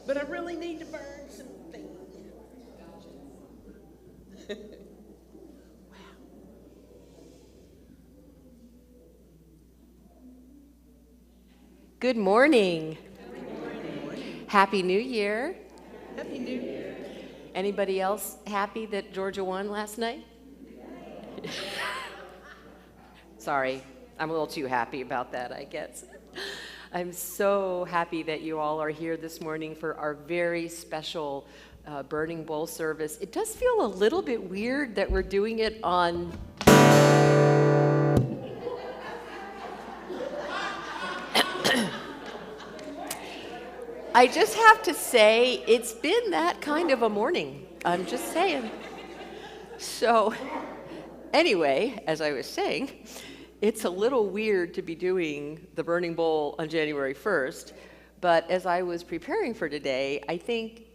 but I really need to burn something. Wow. Good morning. Good morning. Happy New Year. Happy New Year. Anybody else happy that Georgia won last night? Sorry, I'm a little too happy about that, I guess. I'm so happy that you all are here this morning for our very special Burning Bowl service. It does feel a little bit weird that we're doing it on I just have to say, it's been that kind of a morning. I'm just saying. So, anyway, as I was saying, it's a little weird to be doing the Burning Bowl on January 1st, but as I was preparing for today, I think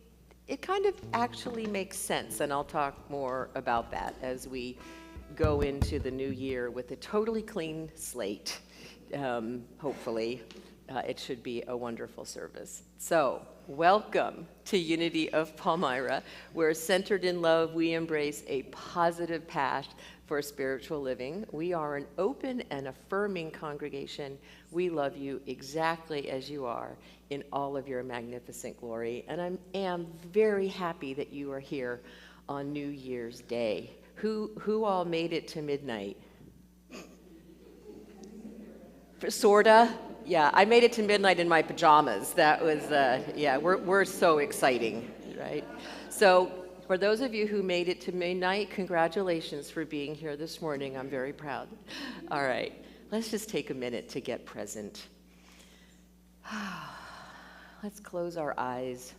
it kind of actually makes sense, and I'll talk more about that as we go into the new year with a totally clean slate, hopefully. It should be a wonderful service. So, welcome to Unity of Palmyra, where centered in love, we embrace a positive path for spiritual living. We are an open and affirming congregation. We love you exactly as you are in all of your magnificent glory. And I am very happy that you are here on New Year's Day. Who all made it to midnight? Sorta. Yeah, I made it to midnight in my pajamas. That was, yeah, we're so exciting, right? So for those of you who made it to midnight, congratulations for being here this morning. I'm very proud. All right, let's just take a minute to get present. Let's close our eyes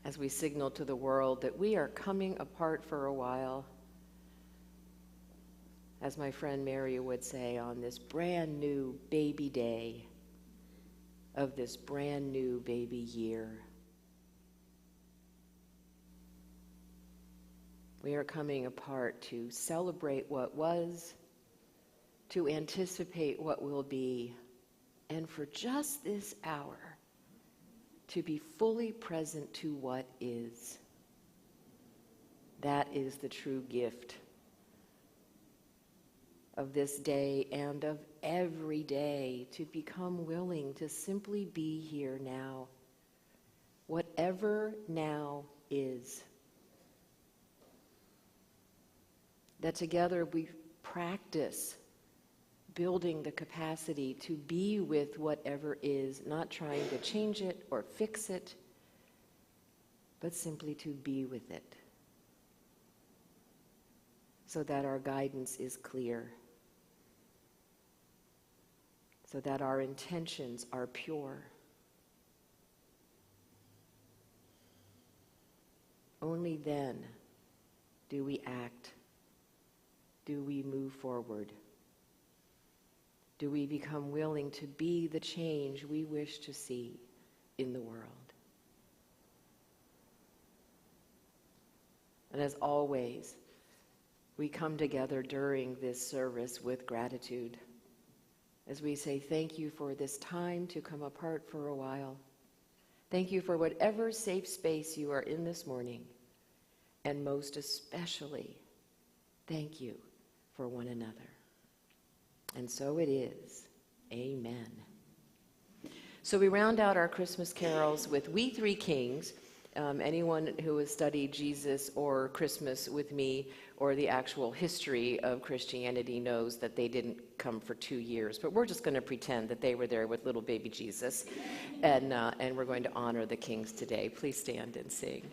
as we signal to the world that we are coming apart for a while. As my friend Mary would say, on this brand new baby day of this brand new baby year. We are coming apart to celebrate what was, to anticipate what will be, and for just this hour, to be fully present to what is. That is the true gift of this day and of every day, to become willing to simply be here now, whatever now is. That together we practice building the capacity to be with whatever is, not trying to change it or fix it, but simply to be with it, so that our guidance is clear, so that our intentions are pure. Only then do we act, do we move forward, do we become willing to be the change we wish to see in the world. And as always, we come together during this service with gratitude, as we say thank you for this time to come apart for a while. Thank you for whatever safe space you are in this morning, and most especially, thank you for one another. And so it is. Amen. So we round out our Christmas carols with We Three Kings. Anyone who has studied Jesus or Christmas with me or the actual history of Christianity knows that they didn't come for 2 years, but we're just going to pretend that they were there with little baby Jesus, and we're going to honor the kings today. Please stand and sing.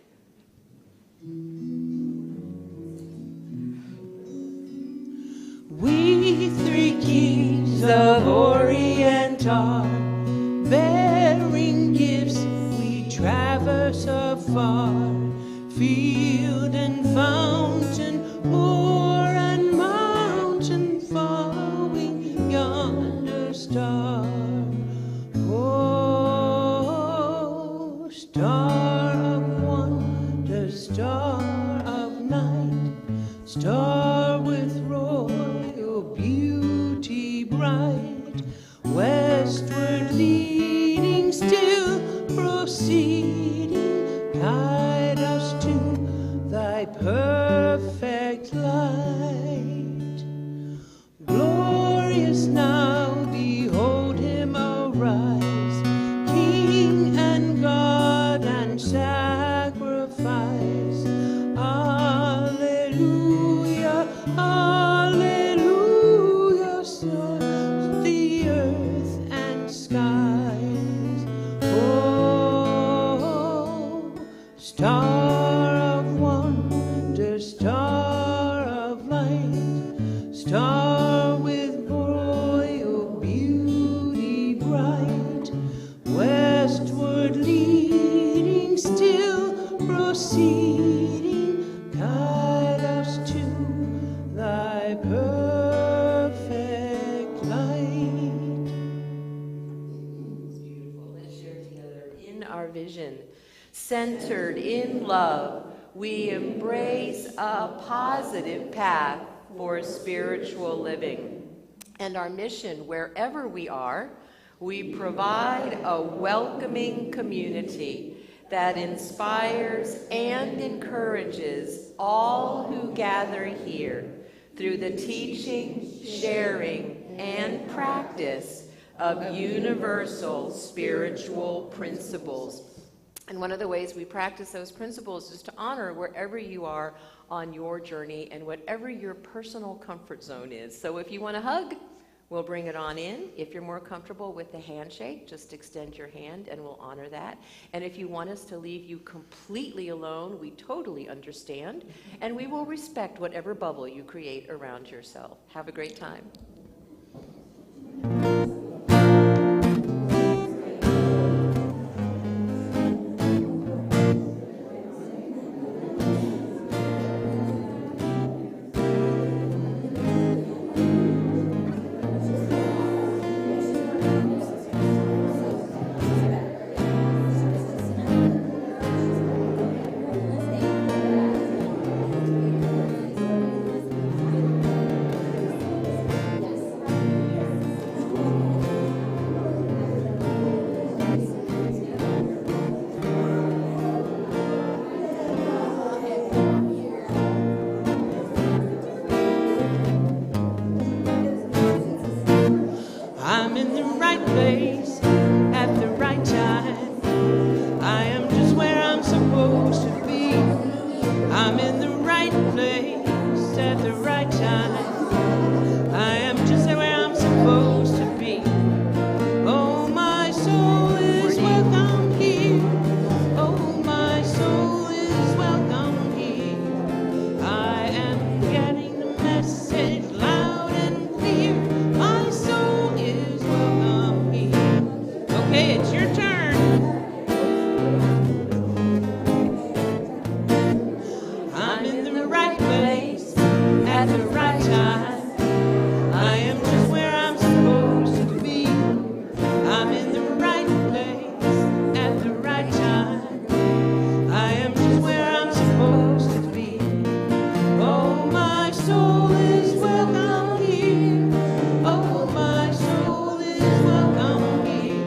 We three kings of Orient are, bearing gifts we traverse afar, field and fountain, moor and mountain, following yonder star. Oh, star of wonder, star of night, star with royal beauty bright, westward lead perfect light. Glorious now, behold him arise, King and God and sacrifice. Alleluia, alleluia, so the earth and skies. Oh, star of wonder, star of light, star with royal beauty bright, westward leading, still proceeding, guide us to thy perfect light. Let's share together in our vision. Centered in love, we embrace a positive path for spiritual living. And our mission, wherever we are, we provide a welcoming community that inspires and encourages all who gather here through the teaching, sharing, and practice of universal spiritual principles. And one of the ways we practice those principles is to honor wherever you are on your journey and whatever your personal comfort zone is. So if you want a hug, we'll bring it on in. If you're more comfortable with the handshake, just extend your hand and we'll honor that. And if you want us to leave you completely alone, we totally understand. And we will respect whatever bubble you create around yourself. Have a great time. I'm in the right place at the right time. I am just where I'm supposed to be. I'm in the right place at the right time. I am just where I'm supposed to be. Oh, my soul is welcome here. Oh, my soul is welcome here. I am getting the message loud and clear. My soul is welcome here. Okay, it's your turn. I'm in the right place at the right time. I am just where I'm supposed to be. I'm in the right place at the right time. I am just where I'm supposed to be. Oh, my soul is welcome here. Oh, my soul is welcome here.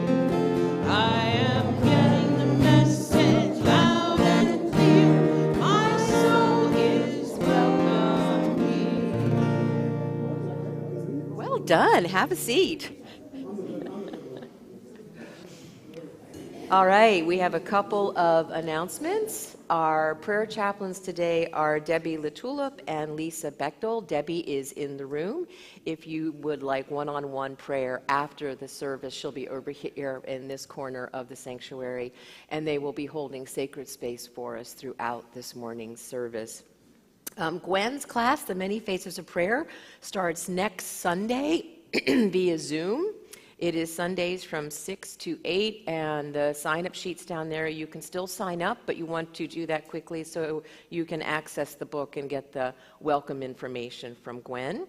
I am getting the message loud and clear. My soul is welcome here. Well done. Have a seat. All right, we have a couple of announcements. Our prayer chaplains today are Debbie Latulip and Lisa Bechtel. Debbie is in the room. If you would like one-on-one prayer after the service, she'll be over here in this corner of the sanctuary, and they will be holding sacred space for us throughout this morning's service. Gwen's class, The Many Faces of Prayer, starts next Sunday via Zoom. It is Sundays from 6 to 8, and the sign-up sheet's down there. You can still sign up, but you want to do that quickly so you can access the book and get the welcome information from Gwen.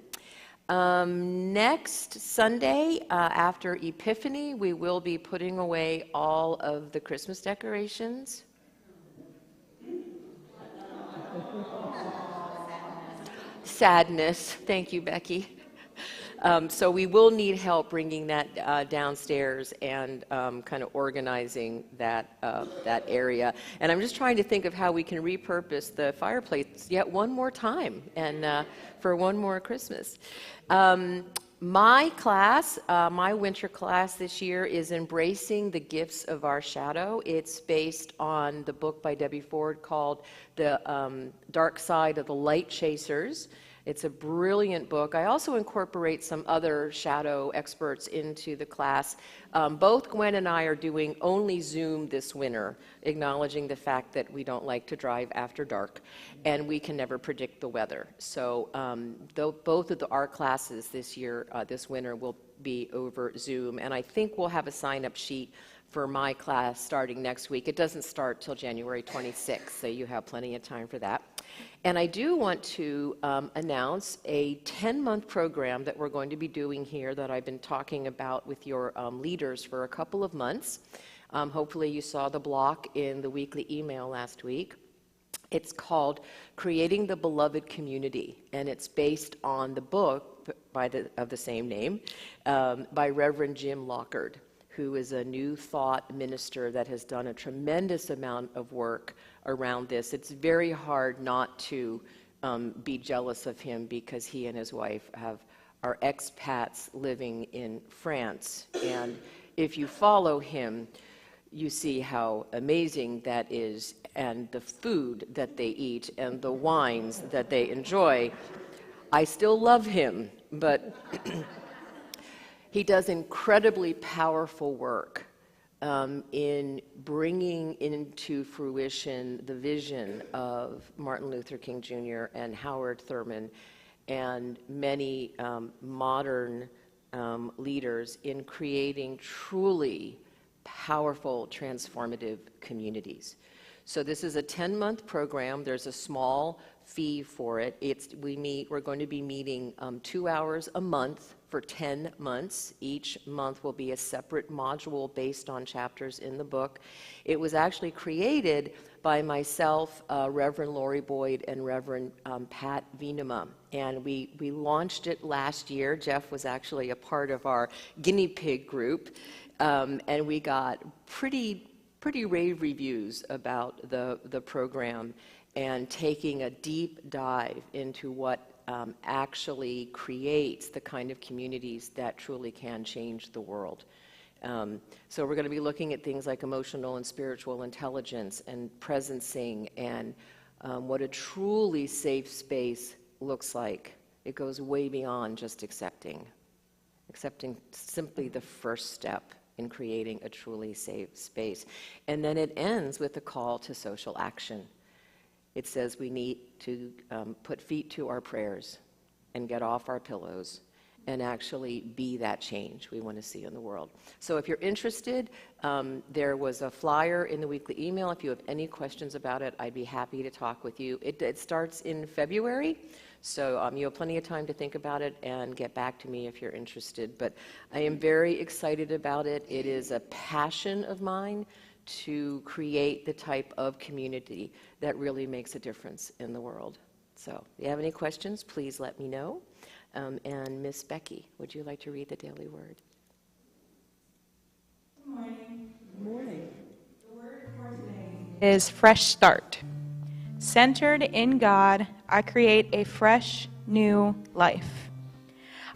Next Sunday, after Epiphany, we will be putting away all of the Christmas decorations. Sadness. Thank you, Becky. So we will need help bringing that downstairs and kind of organizing that area. And I'm just trying to think of how we can repurpose the fireplace yet one more time and for one more Christmas. My class, my winter class this year is Embracing the Gifts of Our Shadow. It's based on the book by Debbie Ford called The Dark Side of the Light Chasers. It's a brilliant book. I also incorporate some other shadow experts into the class. Both Gwen and I are doing only Zoom this winter, acknowledging the fact that we don't like to drive after dark, and we can never predict the weather. So both of our classes this year, this winter, will be over Zoom, and I think we'll have a sign-up sheet for my class starting next week. It doesn't start till January 26th, so you have plenty of time for that. And I do want to announce a 10-month program that we're going to be doing here that I've been talking about with your leaders for a couple of months. Hopefully you saw the block in the weekly email last week. It's called Creating the Beloved Community, and it's based on the book of the same name by Reverend Jim Lockard, who is a New Thought minister that has done a tremendous amount of work around this. It's very hard not to be jealous of him because he and his wife are expats living in France. And if you follow him, you see how amazing that is, and the food that they eat and the wines that they enjoy. I still love him, but he does incredibly powerful work in bringing into fruition the vision of Martin Luther King Jr. and Howard Thurman and many modern leaders in creating truly powerful, transformative communities. So this is a 10-month program. There's a small fee for it. We're going to be meeting 2 hours a month for 10 months. Each month will be a separate module based on chapters in the book. It was actually created by myself, Reverend Lori Boyd, and Reverend Pat Venema. And we launched it last year. Jeff was actually a part of our guinea pig group. And we got pretty rave reviews about the program and taking a deep dive into what actually creates the kind of communities that truly can change the world. So we're going to be looking at things like emotional and spiritual intelligence and presencing and what a truly safe space looks like. It goes way beyond just accepting simply the first step in creating a truly safe space. And then it ends with a call to social action. It says we need to put feet to our prayers and get off our pillows and actually be that change we want to see in the world. So if you're interested, there was a flyer in the weekly email. If you have any questions about it, I'd be happy to talk with you. It starts in February, so you have plenty of time to think about it and get back to me if you're interested. But I am very excited about it. It is a passion of mine to create the type of community that really makes a difference in the world. So if you have any questions, please let me know. And Miss Becky, would you like to read the Daily Word? Good morning. Good morning. The word for today is fresh start. Centered in God, I create a fresh, new life.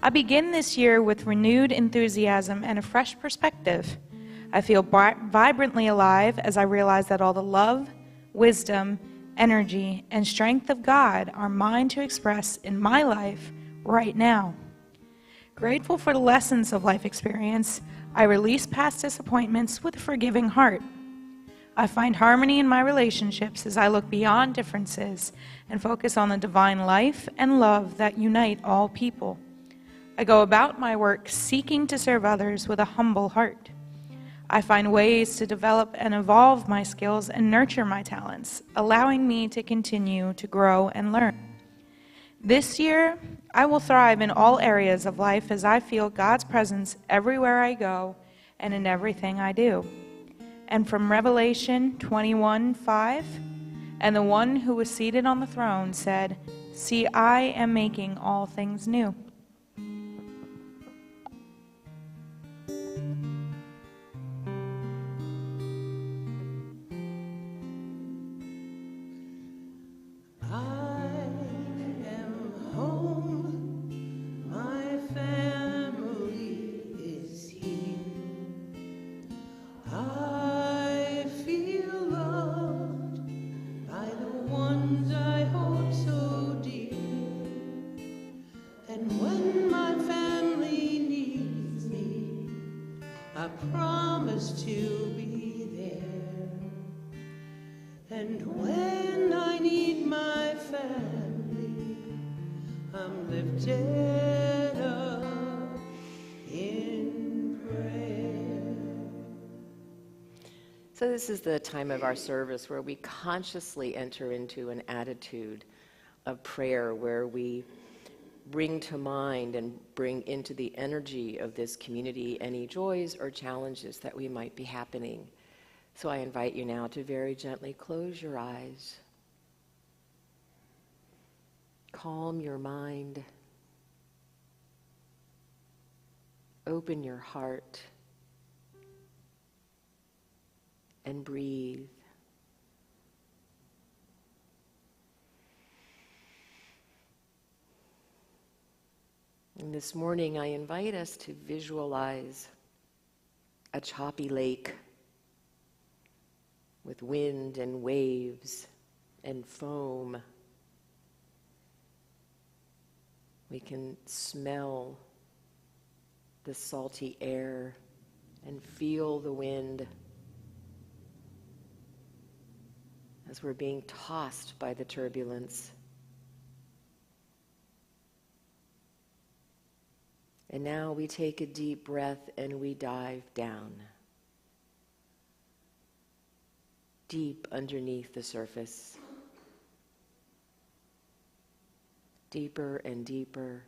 I begin this year with renewed enthusiasm and a fresh perspective. I feel vibrantly alive as I realize that all the love, wisdom, energy, and strength of God are mine to express in my life right now. Grateful for the lessons of life experience, I release past disappointments with a forgiving heart. I find harmony in my relationships as I look beyond differences and focus on the divine life and love that unite all people. I go about my work seeking to serve others with a humble heart. I find ways to develop and evolve my skills and nurture my talents, allowing me to continue to grow and learn. This year, I will thrive in all areas of life as I feel God's presence everywhere I go and in everything I do. And from Revelation 21:5, and the one who was seated on the throne said, "See, I am making all things new." I'm lifted up in prayer. So this is the time of our service where we consciously enter into an attitude of prayer, where we bring to mind and bring into the energy of this community any joys or challenges that we might be happening. So I invite you now to very gently close your eyes, calm your mind, open your heart, and breathe. And this morning, I invite us to visualize a choppy lake with wind and waves and foam. We can smell the salty air and feel the wind as we're being tossed by the turbulence. And now we take a deep breath and we dive down, deep underneath the surface, deeper and deeper,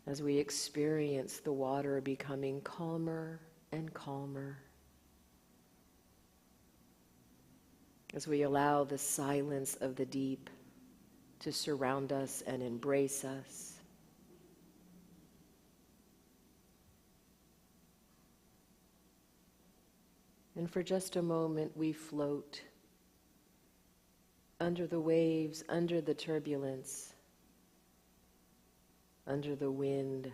as we experience the water becoming calmer and calmer, as we allow the silence of the deep to surround us and embrace us. And for just a moment, we float under the waves, under the turbulence, under the wind.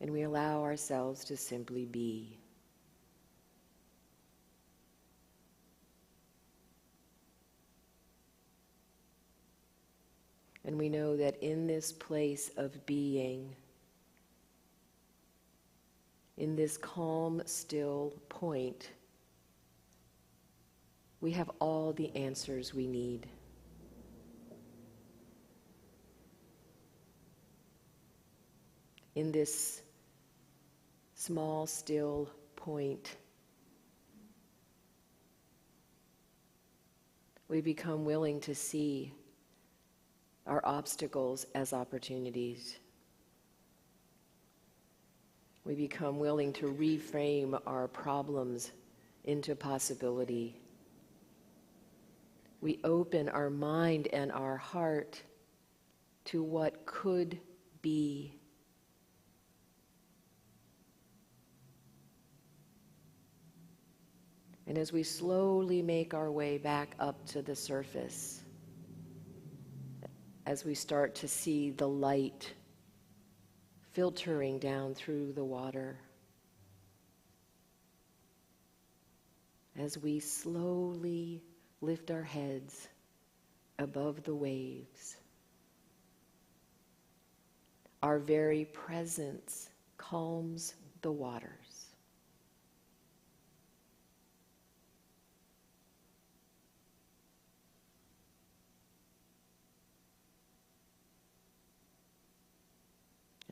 And we allow ourselves to simply be. And we know that in this place of being, in this calm, still point, we have all the answers we need. In this small, still point, we become willing to see our obstacles as opportunities. We become willing to reframe our problems into possibility. We open our mind and our heart to what could be. And as we slowly make our way back up to the surface, as we start to see the light filtering down through the water, as we slowly lift our heads above the waves, our very presence calms the waters.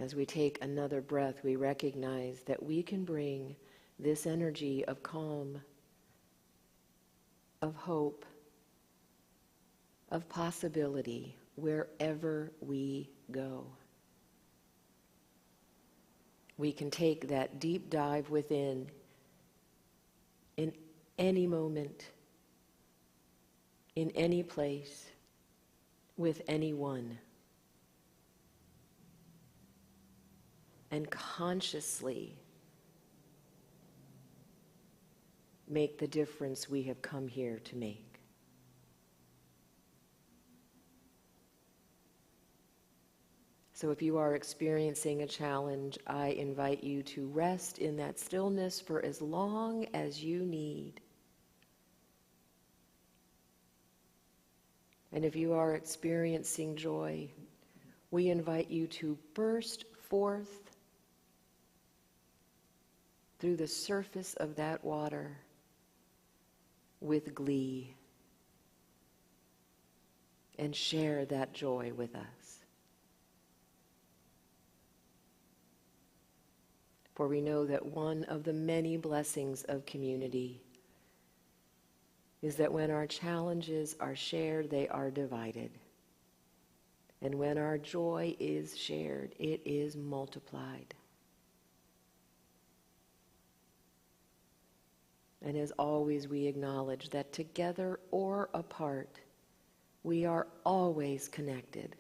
As we take another breath, we recognize that we can bring this energy of calm, of hope, of possibility wherever we go. We can take that deep dive within in any moment, in any place, with anyone. And consciously make the difference we have come here to make. So if you are experiencing a challenge, I invite you to rest in that stillness for as long as you need. And if you are experiencing joy, we invite you to burst forth through the surface of that water with glee and share that joy with us. For we know that one of the many blessings of community is that when our challenges are shared, they are divided. And when our joy is shared, it is multiplied. And as always, we acknowledge that together or apart, we are always connected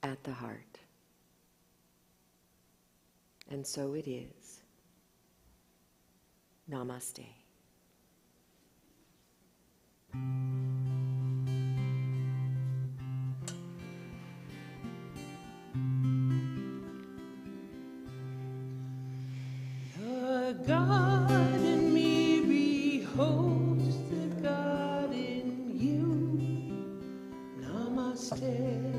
at the heart. And so it is. Namaste. The God in me beholds the God in you. Namaste.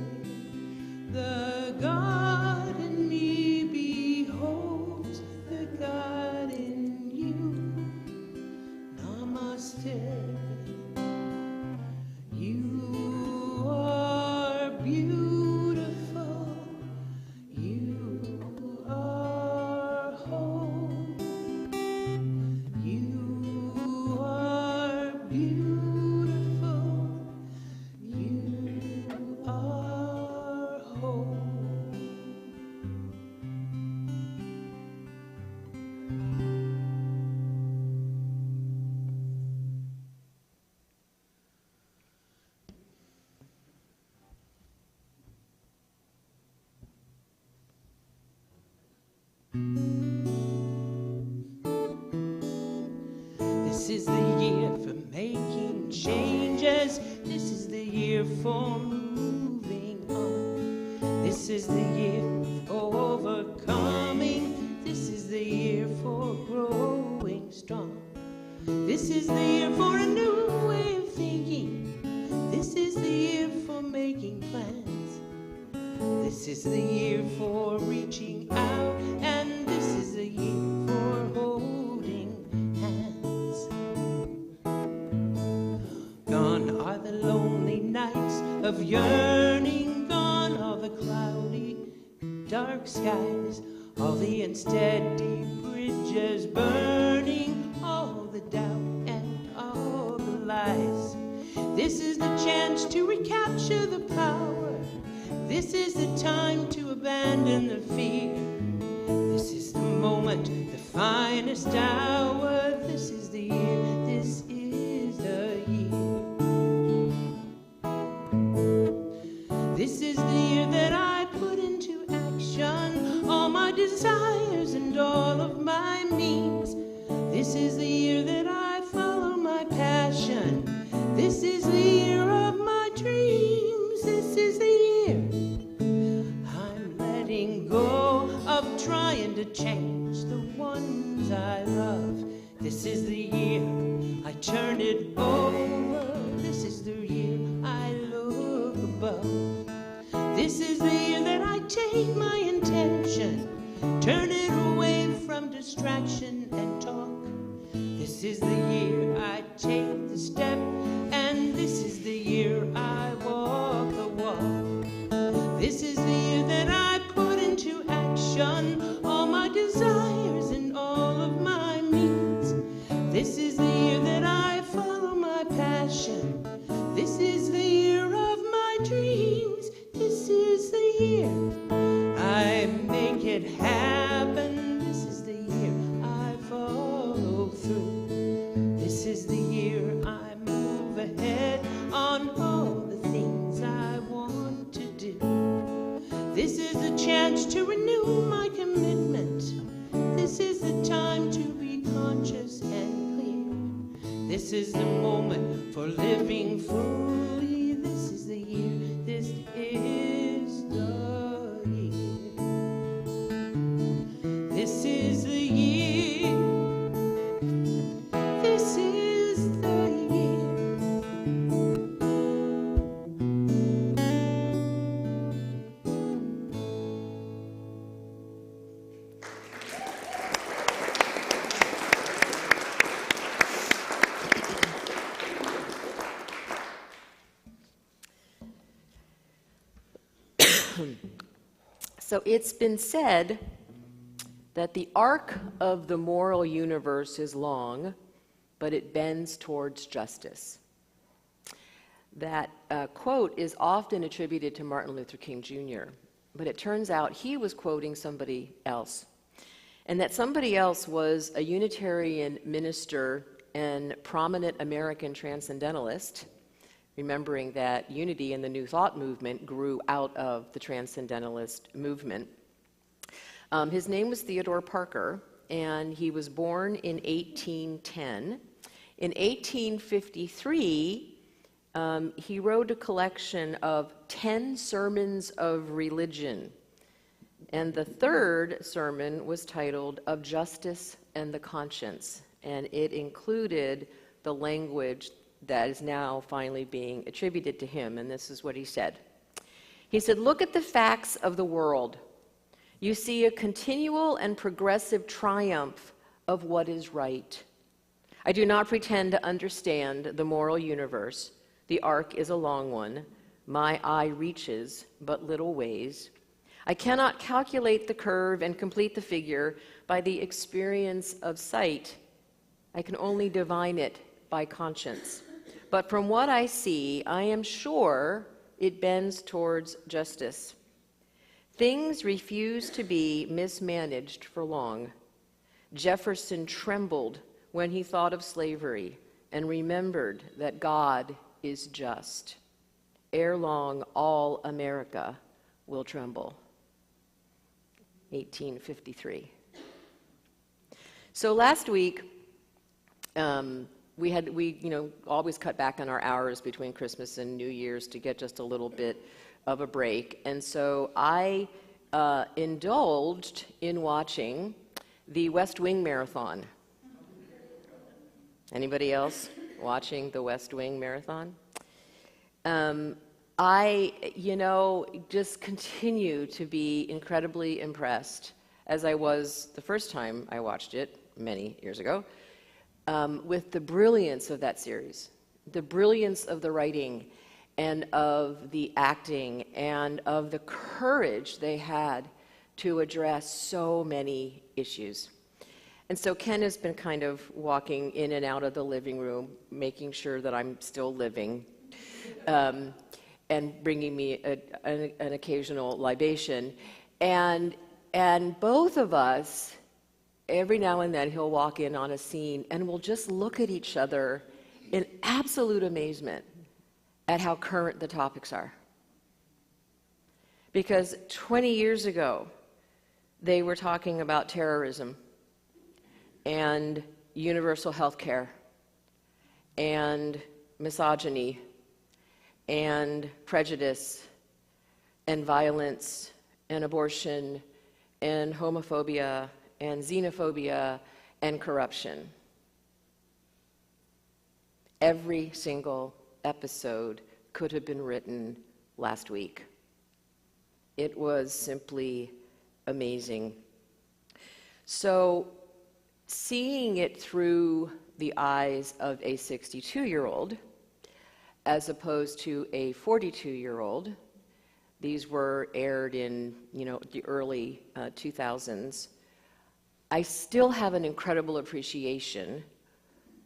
The God in me beholds the God in you. Namaste. You are beautiful. You are whole. You are beautiful. You are whole. This is the year for making changes. This is the year for moving on. This is the year for overcoming. This is the year for growing strong. This is the year for a new way of thinking. This is the year for making plans. This is the year for reaching out. And this is the year for holding hands. Gone are the lonely nights of yearning. Gone are the cloudy, dark skies. All the unsteady bridges burning. All the doubt and all the lies. This is the chance to recapture the power. This is the time to abandon the fear. This is the moment, the finest hour. This is the year, this is the year. This is the year that I put into action all my desires and all of my means. This is the year that I follow my passion. This is the year of my dreams. This is the year I'm letting go of trying to change the ones I love. This is the year I turn it over. This is the year I look above. This is the year that I take my intention, turn it away from distraction and talk. This is the year I take the step, and this is the year I walk the walk. This is the year that I put into action all my desires and all of my means. This is the year that I follow my passion. This is the year of my dreams. This is the year I make it happen. This is the year I follow through. This is the year I move ahead on all the things I want to do. This is the chance to renew my commitment. This is the time to be conscious and clear. This is the moment for living fully. This is the year, this is the year. This is the year. This is the year. So it's been said that the arc of the moral universe is long, but it bends towards justice. That quote is often attributed to Martin Luther King Jr., but it turns out he was quoting somebody else. And that somebody else was a Unitarian minister and prominent American transcendentalist, remembering that unity in the New Thought movement grew out of the transcendentalist movement. His name was Theodore Parker, and he was born in 1810. In 1853, he wrote a collection of 10 sermons of religion, and the third sermon was titled Of Justice and the Conscience, and it included the language that is now finally being attributed to him, and this is what he said. He said, "Look at the facts of the world. You see a continual and progressive triumph of what is right. I do not pretend to understand the moral universe. The arc is a long one. My eye reaches but little ways. I cannot calculate the curve and complete the figure by the experience of sight. I can only divine it by conscience. But from what I see, I am sure it bends towards justice. Things refuse to be mismanaged for long. Jefferson trembled when he thought of slavery and remembered that God is just. Ere long, all America will tremble." 1853. So last week, we always cut back on our hours between Christmas and New Year's to get just a little bit of a break. And so I indulged in watching the West Wing Marathon. Anybody else watching the West Wing Marathon? I just continue to be incredibly impressed, as I was the first time I watched it many years ago, with the brilliance of that series, the brilliance of the writing and of the acting and of the courage they had to address so many issues. And so Ken has been kind of walking in and out of the living room, making sure that I'm still living, and bringing me an occasional libation. And both of us, every now and then, he'll walk in on a scene and we'll just look at each other in absolute amazement at how current the topics are. Because 20 years ago, they were talking about terrorism and universal health care and misogyny and prejudice and violence and abortion and homophobia and xenophobia and corruption. Every single episode could have been written last week. It was simply amazing. So, seeing it through the eyes of a 62-year-old as opposed to a 42-year-old, these were aired in the early 2000s, I still have an incredible appreciation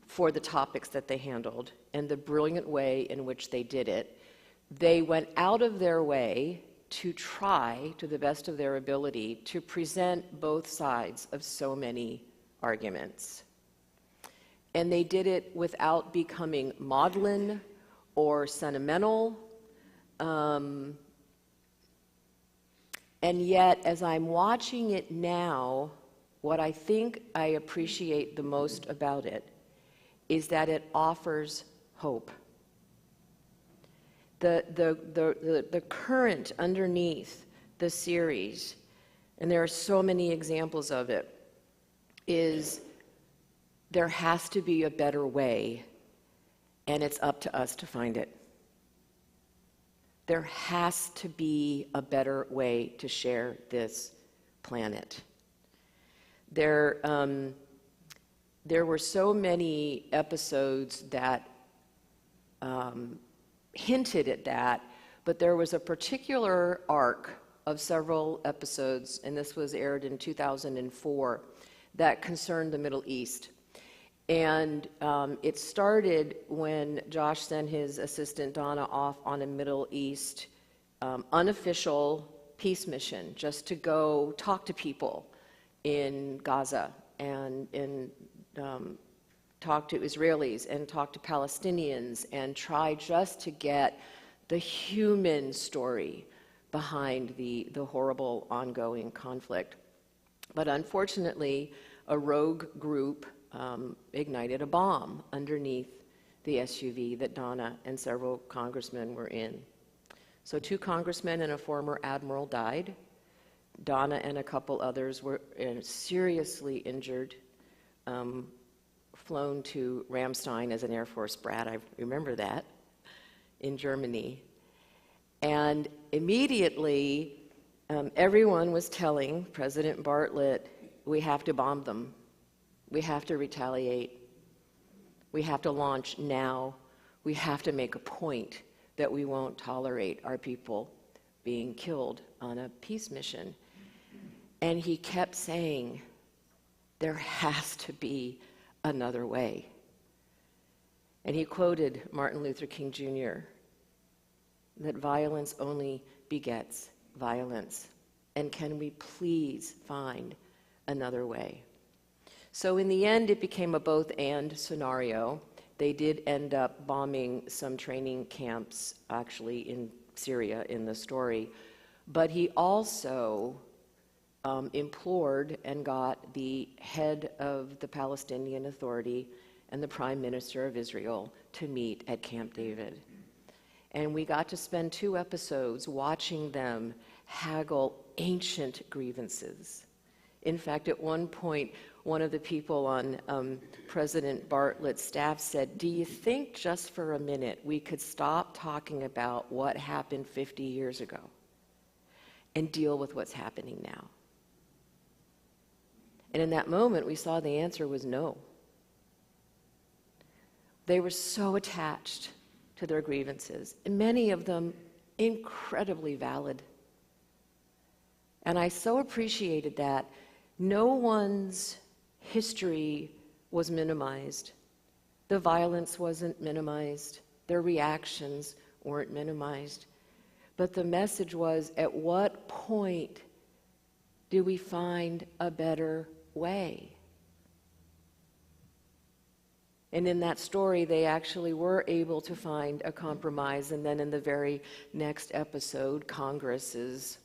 for the topics that they handled and the brilliant way in which they did it. They went out of their way to try, to the best of their ability, to present both sides of so many arguments. And they did it without becoming maudlin or sentimental. And yet, as I'm watching it now, what I think I appreciate the most about it is that it offers hope. The current underneath the series, and there are so many examples of it, is there has to be a better way, and it's up to us to find it. There has to be a better way to share this planet. There were so many episodes that hinted at that, but there was a particular arc of several episodes, and this was aired in 2004, that concerned the Middle East. And it started when Josh sent his assistant Donna off on a Middle East unofficial peace mission, just to go talk to people in Gaza and talk to Israelis and talk to Palestinians and try just to get the human story behind the horrible ongoing conflict. But unfortunately, a rogue group ignited a bomb underneath the SUV that Donna and several congressmen were in. So 2 congressmen and a former admiral died. Donna and a couple others were seriously injured, flown to Ramstein as an Air Force brat, I remember that, in Germany. And immediately, everyone was telling President Bartlett, we have to bomb them. We have to retaliate. We have to launch now. We have to make a point that we won't tolerate our people being killed on a peace mission. And he kept saying, there has to be another way. And he quoted Martin Luther King Jr., that violence only begets violence. And can we please find another way? So in the end, it became a both-and scenario. They did end up bombing some training camps, actually, in Syria in the story. But he also implored and got the head of the Palestinian Authority and the Prime Minister of Israel to meet at Camp David. And we got to spend 2 episodes watching them haggle ancient grievances. In fact, at one point, one of the people on President Bartlett's staff said, do you think just for a minute we could stop talking about what happened 50 years ago and deal with what's happening now? And in that moment, we saw the answer was no. They were so attached to their grievances, and many of them incredibly valid. And I so appreciated that no one's history was minimized. The violence wasn't minimized. Their reactions weren't minimized. But the message was, at what point do we find a better way? And in that story, they actually were able to find a compromise. And then in the very next episode, Congress is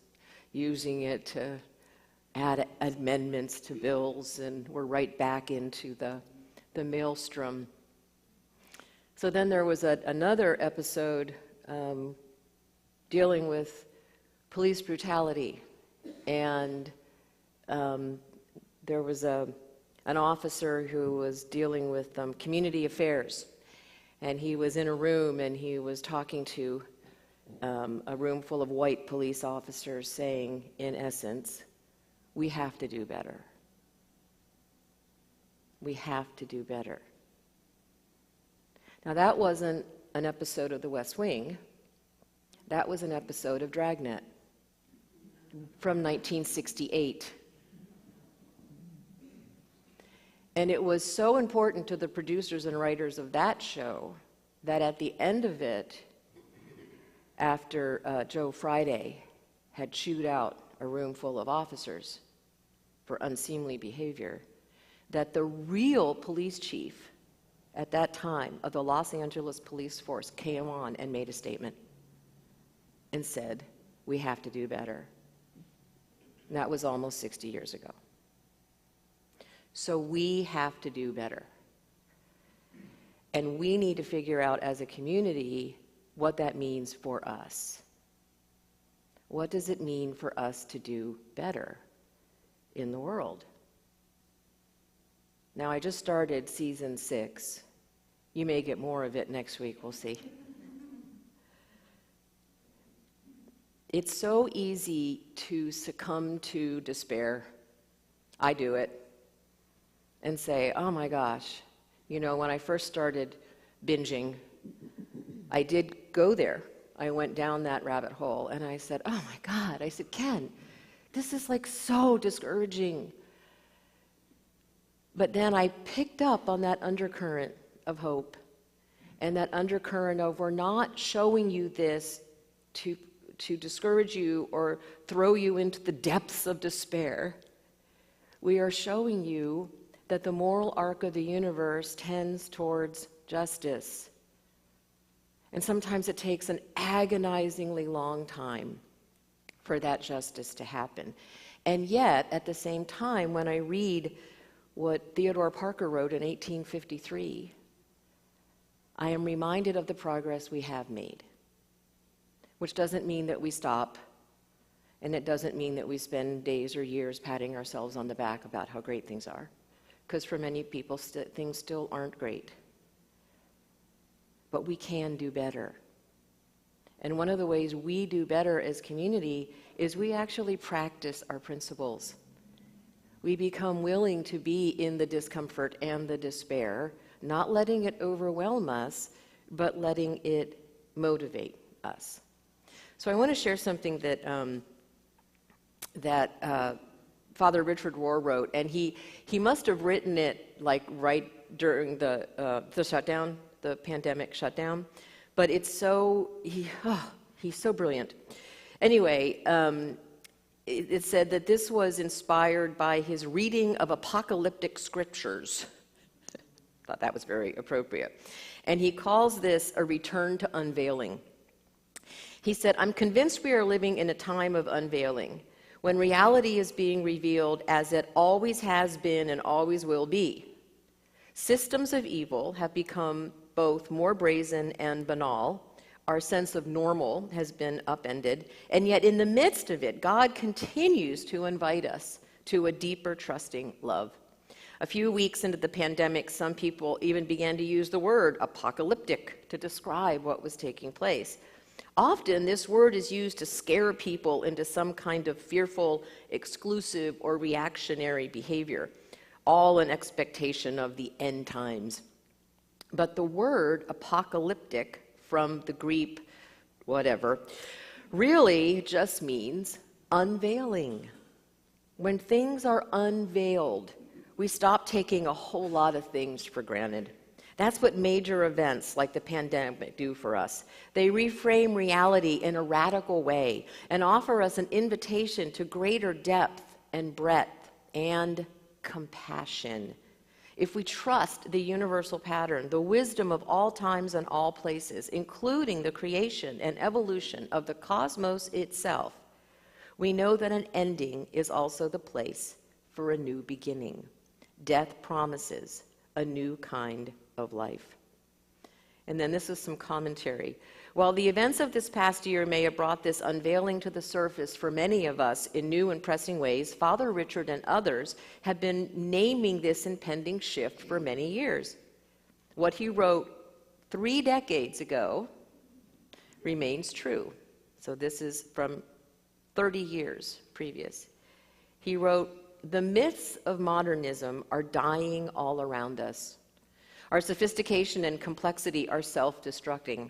using it to add amendments to bills, and we're right back into the maelstrom. So then there was another episode dealing with police brutality, and there was an officer who was dealing with community affairs, and he was in a room and he was talking to a room full of white police officers, saying, in essence, we have to do better. We have to do better. Now, that wasn't an episode of The West Wing. That was an episode of Dragnet from 1968. And it was so important to the producers and writers of that show that at the end of it, after Joe Friday had chewed out a room full of officers for unseemly behavior, that the real police chief at that time of the Los Angeles Police Force came on and made a statement and said, we have to do better. And that was almost 60 years ago. So we have to do better. And we need to figure out as a community what that means for us. What does it mean for us to do better in the world? Now, I just started season 6. You may get more of it next week, we'll see. It's so easy to succumb to despair. I do it. And say, oh my gosh, you know, when I first started binging, I did go there I went down that rabbit hole and I said, oh my God, I said, Ken, this is like so discouraging. But then I picked up on that undercurrent of hope and that undercurrent of we're not showing you this to discourage you or throw you into the depths of despair. We are showing you that the moral arc of the universe tends towards justice. And sometimes it takes an agonizingly long time for that justice to happen. And yet, at the same time, when I read what Theodore Parker wrote in 1853, I am reminded of the progress we have made, which doesn't mean that we stop, and it doesn't mean that we spend days or years patting ourselves on the back about how great things are, because for many people, things still aren't great. But we can do better. And one of the ways we do better as community is we actually practice our principles. We become willing to be in the discomfort and the despair, not letting it overwhelm us, but letting it motivate us. So I want to share something that Father Richard Rohr wrote, and he must have written it like right during the shutdown, the pandemic shutdown, but it's so, he's so brilliant. Anyway, it said that this was inspired by his reading of apocalyptic scriptures. Thought that was very appropriate. And he calls this a return to unveiling. He said, I'm convinced we are living in a time of unveiling, when reality is being revealed as it always has been and always will be. Systems of evil have become both more brazen and banal. Our sense of normal has been upended, and yet in the midst of it, God continues to invite us to a deeper trusting love. A few weeks into the pandemic, some people even began to use the word apocalyptic to describe what was taking place. Often, this word is used to scare people into some kind of fearful, exclusive, or reactionary behavior, all in expectation of the end times. But the word apocalyptic, from the Greek whatever, really just means unveiling. When things are unveiled, we stop taking a whole lot of things for granted. That's what major events like the pandemic do for us. They reframe reality in a radical way and offer us an invitation to greater depth and breadth and compassion. If we trust the universal pattern, the wisdom of all times and all places, including the creation and evolution of the cosmos itself, we know that an ending is also the place for a new beginning. Death promises a new kind of life. And then this is some commentary. While the events of this past year may have brought this unveiling to the surface for many of us in new and pressing ways, Father Richard and others have been naming this impending shift for many years. What he wrote 3 decades ago remains true. So this is from 30 years previous. He wrote, "The myths of modernism are dying all around us. Our sophistication and complexity are self-destructing.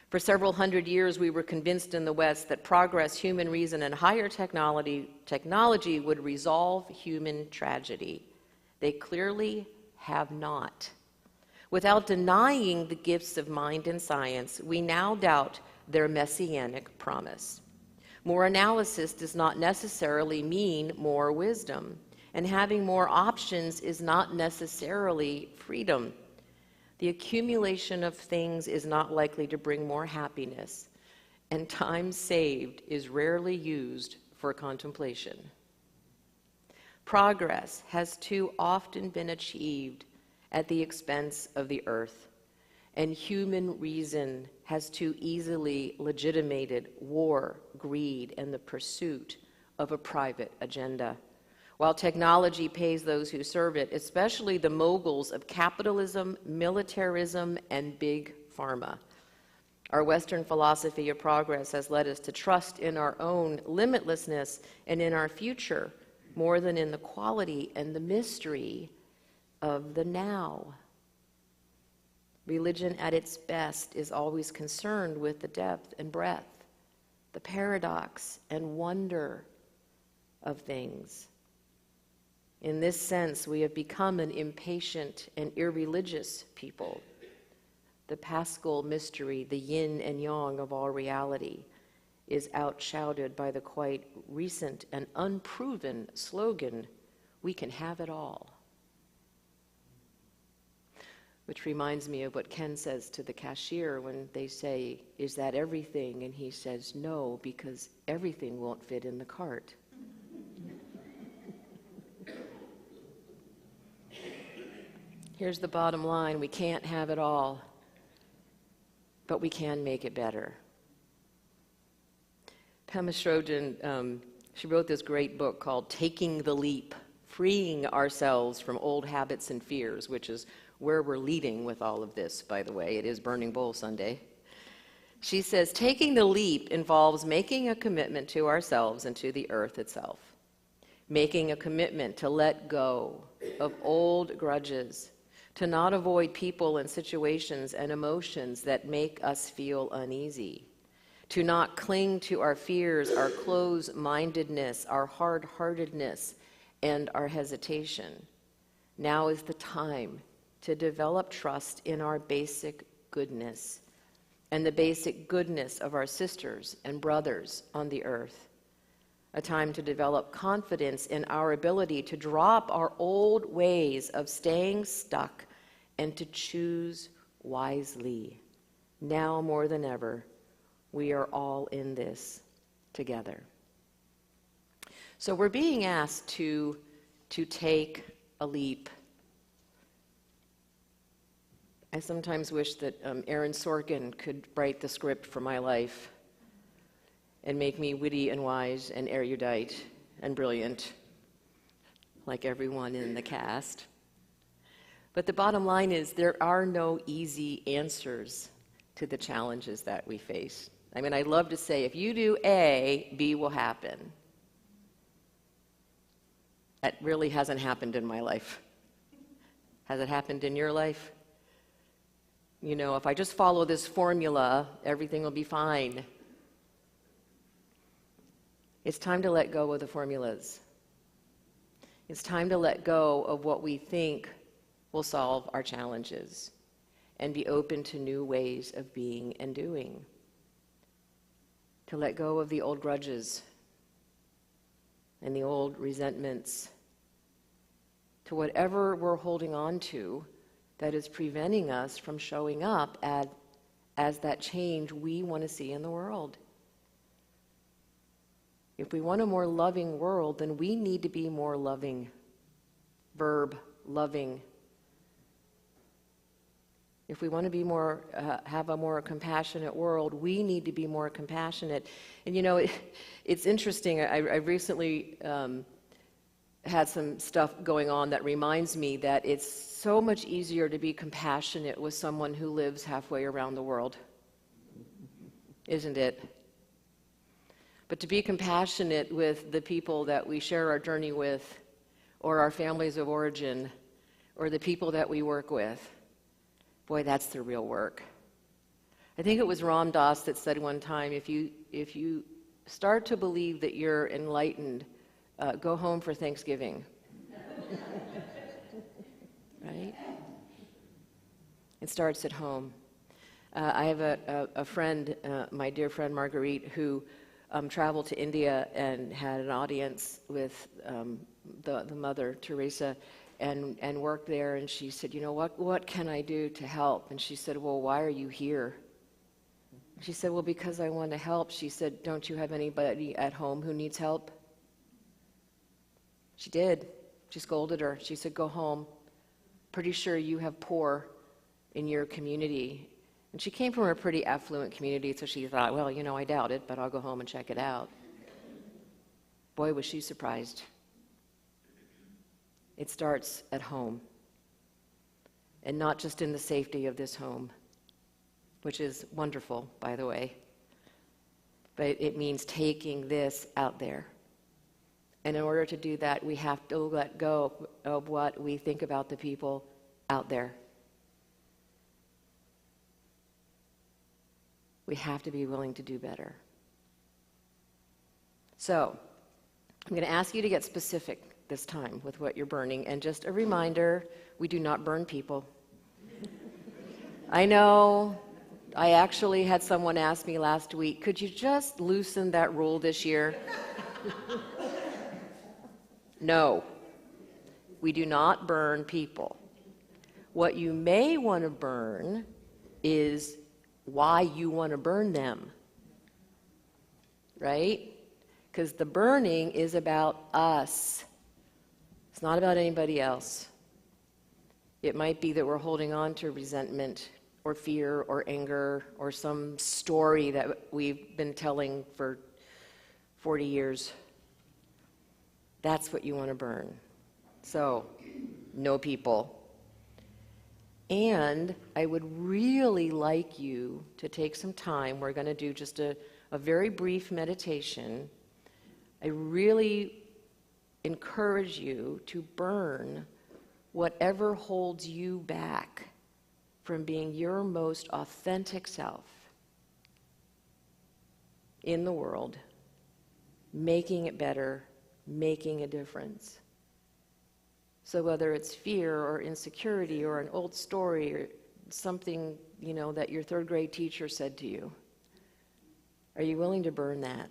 For several hundred years, we were convinced in the West that progress, human reason, and higher technology would resolve human tragedy. They clearly have not. Without denying the gifts of mind and science, we now doubt their messianic promise. More analysis does not necessarily mean more wisdom, and having more options is not necessarily freedom. The accumulation of things is not likely to bring more happiness, and time saved is rarely used for contemplation. Progress has too often been achieved at the expense of the earth, and human reason has too easily legitimated war, greed, and the pursuit of a private agenda. While technology pays those who serve it, especially the moguls of capitalism, militarism, and big pharma. Our Western philosophy of progress has led us to trust in our own limitlessness and in our future more than in the quality and the mystery of the now. Religion at its best is always concerned with the depth and breadth, the paradox and wonder of things. In this sense, we have become an impatient and irreligious people. The Paschal mystery, the yin and yang of all reality, is outshouted by the quite recent and unproven slogan, "We can have it all." Which reminds me of what Ken says to the cashier when they say, "Is that everything?" And he says, "No, because everything won't fit in the cart." Here's the bottom line: we can't have it all, but we can make it better. Pema Chodron, she wrote this great book called Taking the Leap, Freeing Ourselves from Old Habits and Fears, which is where we're leading with all of this, by the way. It is Burning Bowl Sunday. She says, taking the leap involves making a commitment to ourselves and to the earth itself, making a commitment to let go of old grudges, to not avoid people and situations and emotions that make us feel uneasy, to not cling to our fears, our closed-mindedness, our hard-heartedness, and our hesitation. Now is the time to develop trust in our basic goodness and the basic goodness of our sisters and brothers on the earth. A time to develop confidence in our ability to drop our old ways of staying stuck and to choose wisely. Now more than ever, we are all in this together. So we're being asked to take a leap. I sometimes wish that Aaron Sorkin could write the script for my life and make me witty and wise and erudite and brilliant, like everyone in the cast. But the bottom line is there are no easy answers to the challenges that we face. I mean, I love to say, if you do A, B will happen. That really hasn't happened in my life. Has it happened in your life? You know, if I just follow this formula, everything will be fine. It's time to let go of the formulas. It's time to let go of what we think will solve our challenges and be open to new ways of being and doing. To let go of the old grudges and the old resentments, to whatever we're holding on to that is preventing us from showing up as that change we want to see in the world. If we want a more loving world, then we need to be more loving. Verb, loving. If we want to be more, have a more compassionate world, we need to be more compassionate. And you know, it's interesting. I recently had some stuff going on that reminds me that it's so much easier to be compassionate with someone who lives halfway around the world, isn't it? But to be compassionate with the people that we share our journey with, or our families of origin, or the people that we work with, boy, that's the real work. I think it was Ram Dass that said one time, if you start to believe that you're enlightened, go home for Thanksgiving. Right? It starts at home. I have a friend, my dear friend Marguerite, who traveled to India and had an audience with the mother, Teresa, and worked there. And she said, you know, what can I do to help? And she said, well, why are you here? She said, well, because I want to help. She said, don't you have anybody at home who needs help? She did. She scolded her. She said, go home. Pretty sure you have poor in your community. And she came from a pretty affluent community, so she thought, well, you know, I doubt it, but I'll go home and check it out. Boy, was she surprised. It starts at home, and not just in the safety of this home, which is wonderful, by the way, but it means taking this out there. And in order to do that, we have to let go of what we think about the people out there. We have to be willing to do better. So, I'm going to ask you to get specific this time with what you're burning. And just a reminder, we do not burn people. I know, I actually had someone ask me last week, could you just loosen that rule this year? No, we do not burn people. What you may want to burn is why you want to burn them, right? Because the burning is about us. It's not about anybody else. It might be that we're holding on to resentment or fear or anger or some story that we've been telling for 40 years. That's what you want to burn. So, no people. And I would really like you to take some time. We're going to do just a very brief meditation. I really encourage you to burn whatever holds you back from being your most authentic self in the world, making it better, making a difference. So whether it's fear or insecurity or an old story or something, that your third grade teacher said to you, are you willing to burn that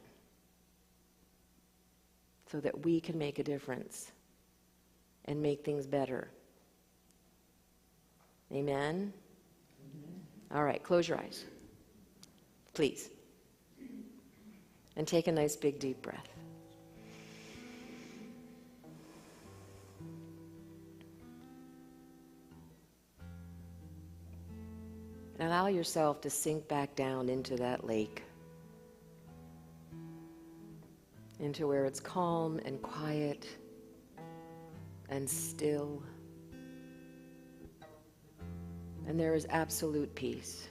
so that we can make a difference and make things better? Amen? All right, close your eyes, please. And take a nice big deep breath. And allow yourself to sink back down into that lake, into where it's calm and quiet and still. And there is absolute peace.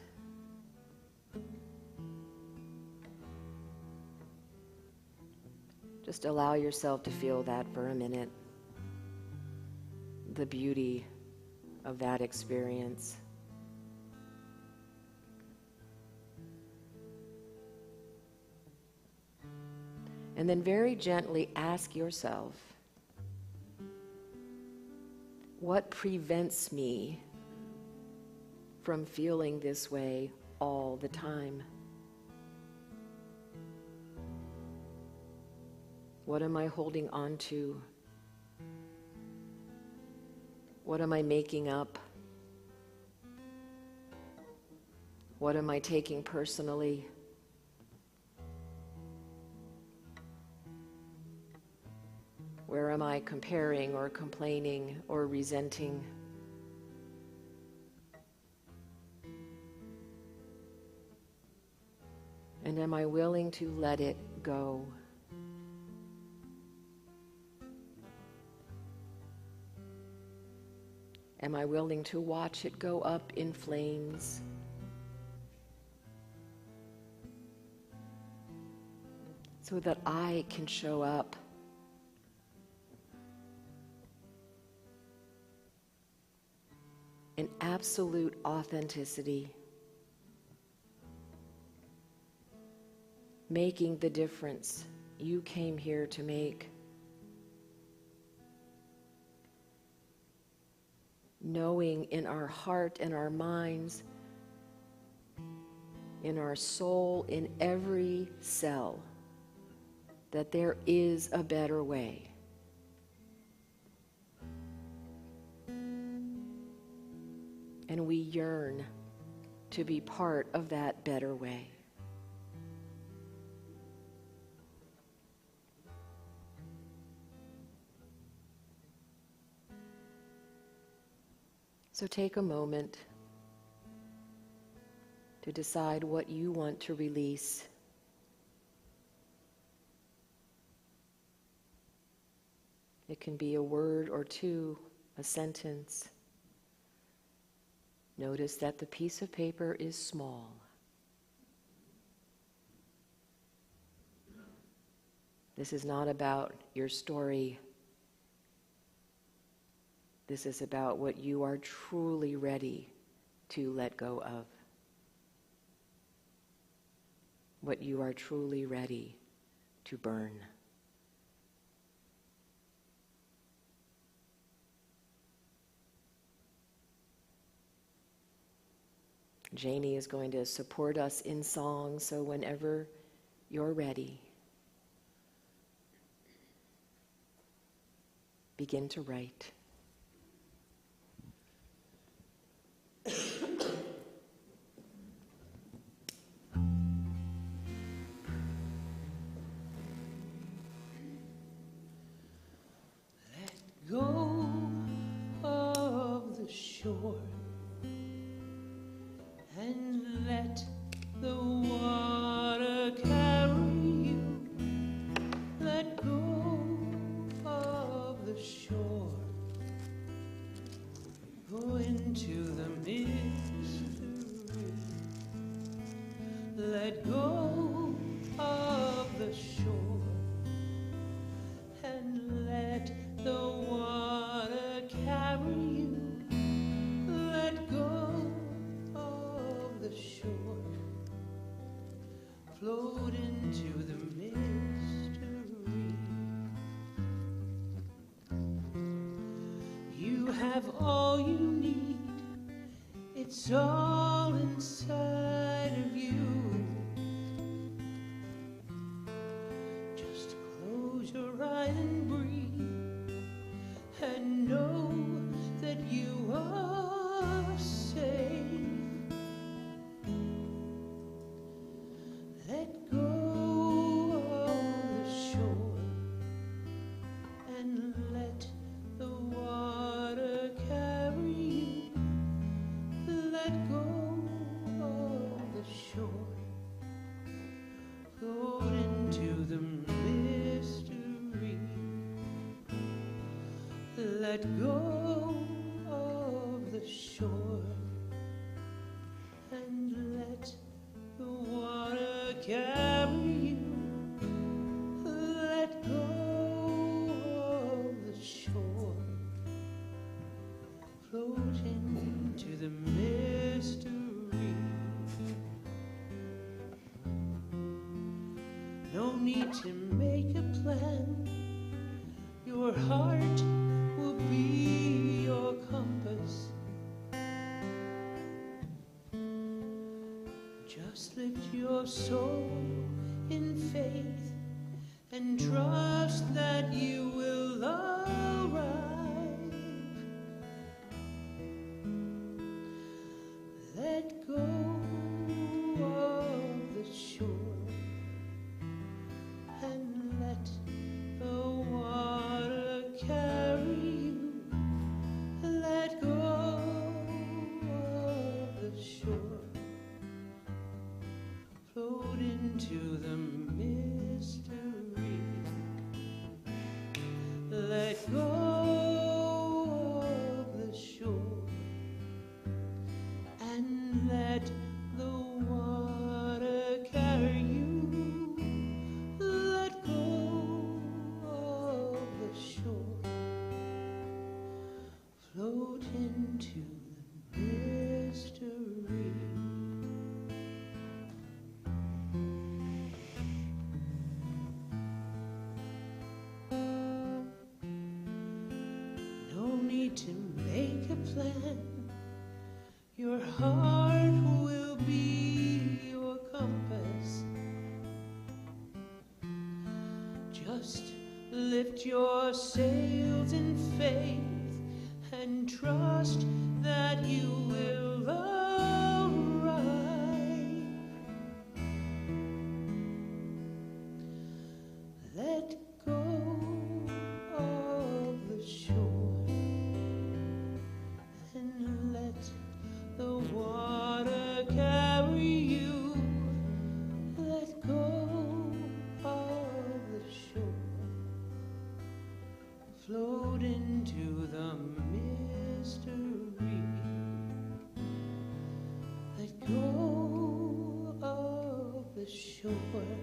Just allow yourself to feel that for a minute. The beauty of that experience. And then very gently ask yourself, what prevents me from feeling this way all the time? What am I holding on to? What am I making up? What am I taking personally? Where am I comparing or complaining or resenting? And am I willing to let it go? Am I willing to watch it go up in flames? So that I can show up in absolute authenticity, making the difference you came here to make, knowing in our heart and our minds, in our soul, in every cell, that there is a better way. And we yearn to be part of that better way. So take a moment to decide what you want to release. It can be a word or two, a sentence. Notice that the piece of paper is small. This is not about your story. This is about what you are truly ready to let go of. what you are truly ready to burn. Janie is going to support us in song, so whenever you're ready, begin to write. Go of the shore and let the water carry you. Let go of the shore. Go into the mystery. Let go of the shore and let the water carry you. Let go of the shore. Float into the mystery. You have all you need. It's all inside of you. Just close your eyes and breathe, and know that you are safe. Let go of the shore and let the water carry you. Let go of the shore. Float into the mystery. Let go of the shore and let the water carry you. Let go of the shore. Float into the mystery. No need to make a plan. Your heart will be your compass. Just lift your soul in faith and trust that you will arrive. Let go of the shore and let the water carry you. Let go of the shore. Float into the mystery. Let go of the shore and let the water carry you. Let go of the shore. Float into the mystery. No need to make a plan. Your heart will be your compass. Just lift your sails in faith and trust that you will arrive. Let go of the shore and let the water carry you. Let go of the shore. Float into the mystery. Let go of the shore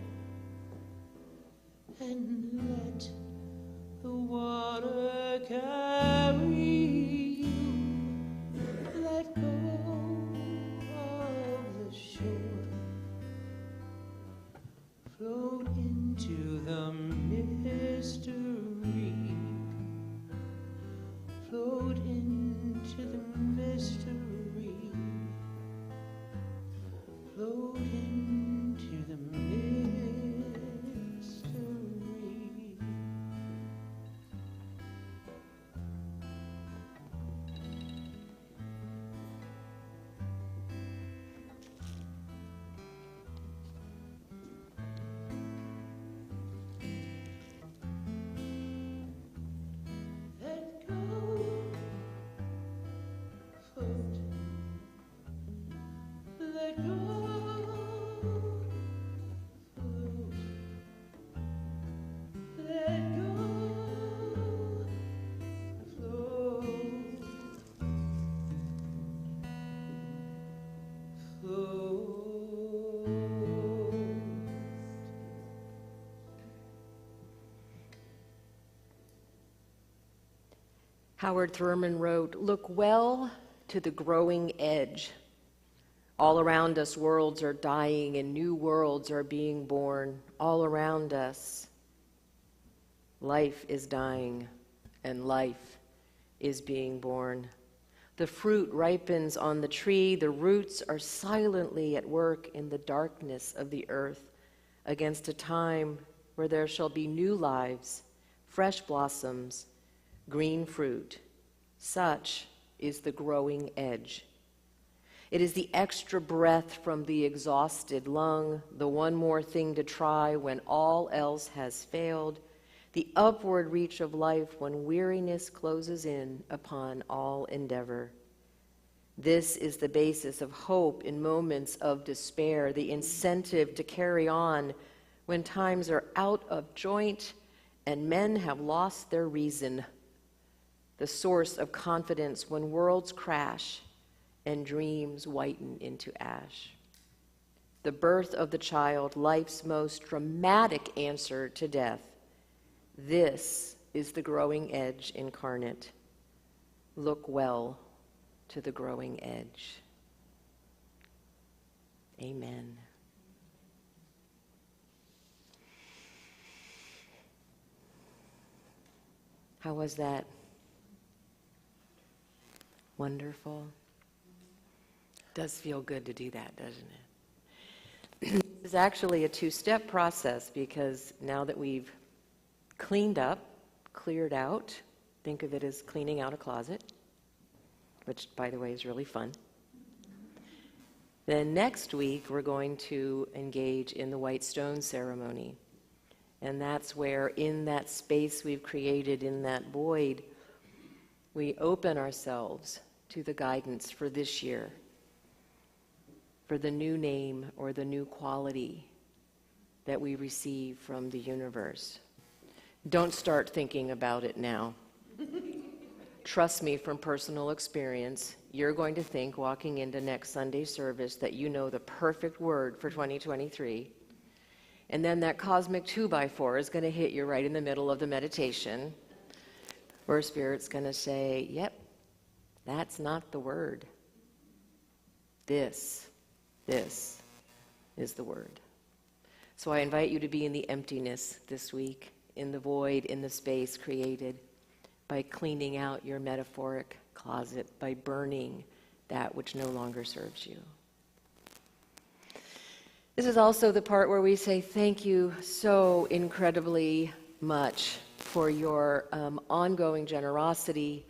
and let the water carry you. Let go of the shore. Howard Thurman wrote, "Look well to the growing edge. All around us, worlds are dying and new worlds are being born. All around us, life is dying and life is being born. The fruit ripens on the tree. The roots are silently at work in the darkness of the earth against a time where there shall be new lives, fresh blossoms, green fruit. Such is the growing edge. It is the extra breath from the exhausted lung, the one more thing to try when all else has failed, the upward reach of life when weariness closes in upon all endeavor. This is the basis of hope in moments of despair, the incentive to carry on when times are out of joint and men have lost their reason, the source of confidence when worlds crash and dreams whiten into ash. The birth of the child, life's most dramatic answer to death. This is the growing edge incarnate. Look well to the growing edge." Amen. How was that? Wonderful. Does feel good to do that, doesn't it? It's actually a two-step process because now that we've cleaned up, cleared out, think of it as cleaning out a closet, which, by the way, is really fun. Then next week, we're going to engage in the white stone ceremony. And that's where, in that space we've created, in that void, we open ourselves to the guidance for this year, for the new name or the new quality that we receive from the universe. Don't start thinking about it now. Trust me from personal experience, you're going to think walking into next Sunday's service that you know the perfect word for 2023. And then that cosmic 2x4 is going to hit you right in the middle of the meditation, where Spirit's going to say, yep, that's not the word. This is the word. So I invite you to be in the emptiness this week, in the void, in the space created by cleaning out your metaphoric closet, by burning that which no longer serves you. This is also the part where we say thank you so incredibly much for your ongoing generosity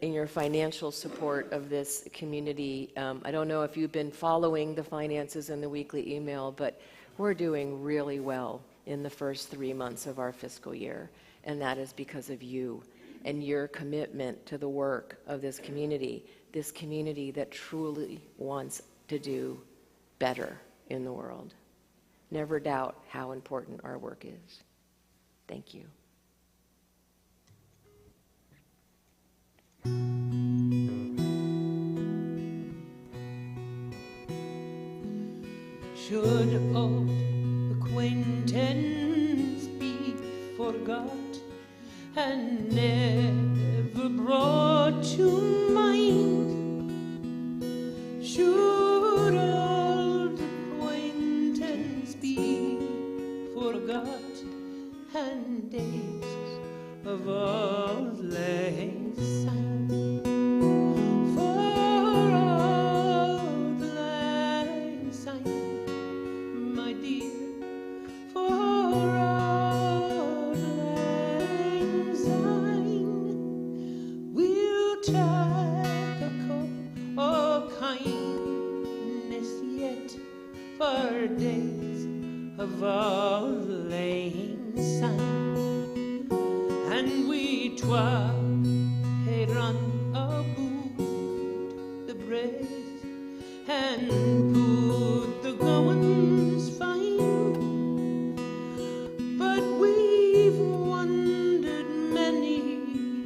in your financial support of this community. I don't know if you've been following the finances in the weekly email, but we're doing really well in the first 3 months of our fiscal year, and that is because of you and your commitment to the work of this community that truly wants to do better in the world. Never doubt how important our work is. Thank you. Should old acquaintance be forgot and never brought to mind? Should old acquaintance be forgot and days of old lang syne? For old lang syne, my dear, for old lang syne, we'll take a cup of kindness yet for days of old lang syne, and we twa hae run aboot the braes and put the goings fine, but we've wandered many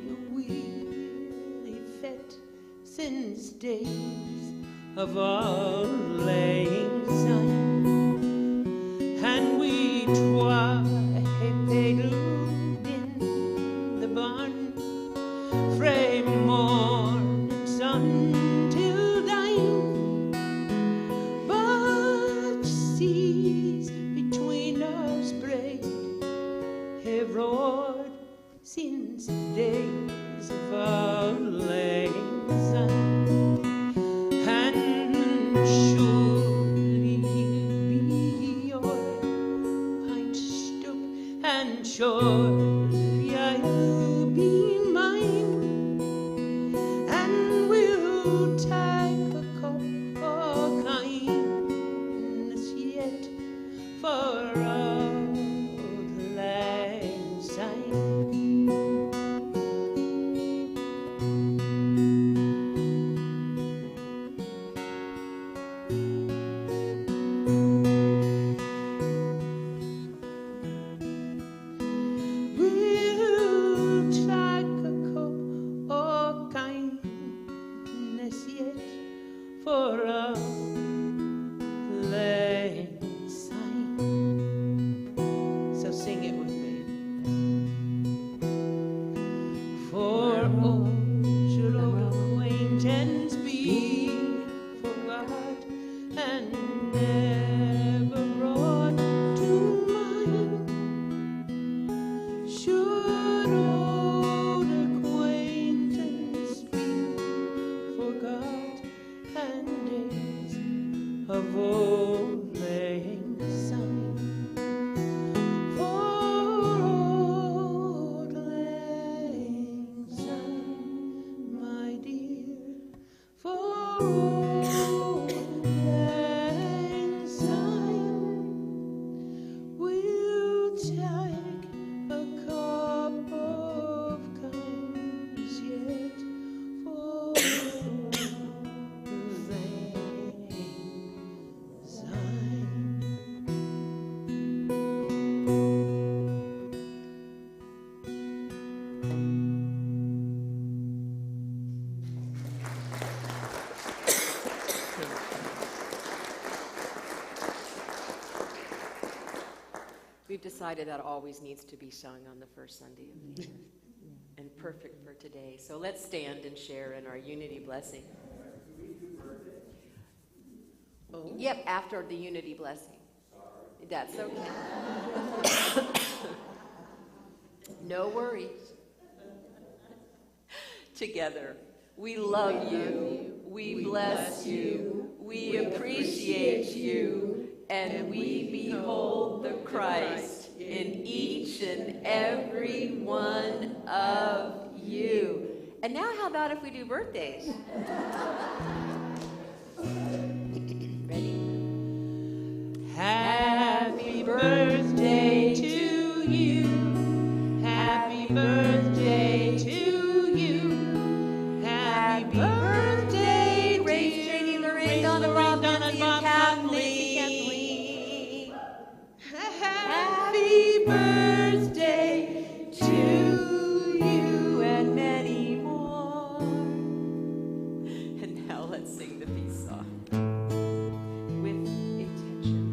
a weary fet since days of old lang syne, and we twa hae paddled in the barn strike a cup of kindness yet for auld lang syne. We'll strike a cup of kindness yet for auld lang syne. So sing it with me. For should old acquaintance be forgot and never brought to mind? Should old acquaintance be forgot and days of old lang syne? For old lang syne, my dear, for old lang syne, we'll take a cup of kindness yet for old lang syne. We've decided that always needs to be sung on the first Sunday of the year, and perfect for today. So let's stand and share in our unity blessing. Yep, after the unity blessing. That's okay. No worries. Together, we love you, we bless you, we appreciate you, and we behold the Christ in each and every one of you. And now how about if we do birthdays? Ready? Happy birthday to you. Happy birthday to you. Happy birthday, Grace, Janie, Lorraine, Donna, Rob, Nancy, and Kathleen. Happy birthday to you and many more. And now let's sing the peace song with intention.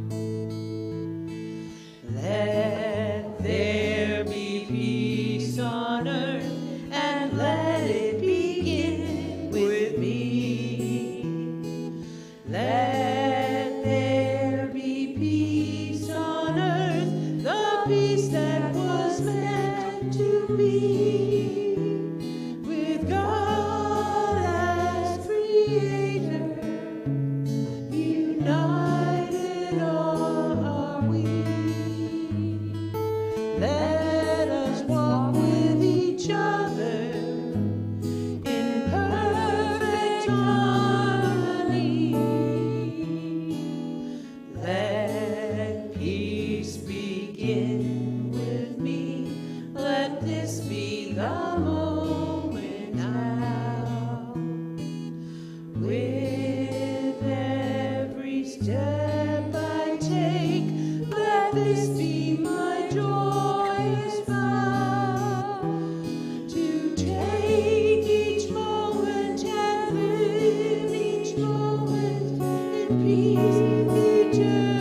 Let there be peace on earth, and let it begin with me. Let there be peace on earth, the peace that was meant to be, with God as creator, united are we. Let us walk with each other in perfect harmony. Let peace begin with me. Let this be the moment now. With every step I take, let this be my joyous vow, to take each moment and live each moment in peace eternally.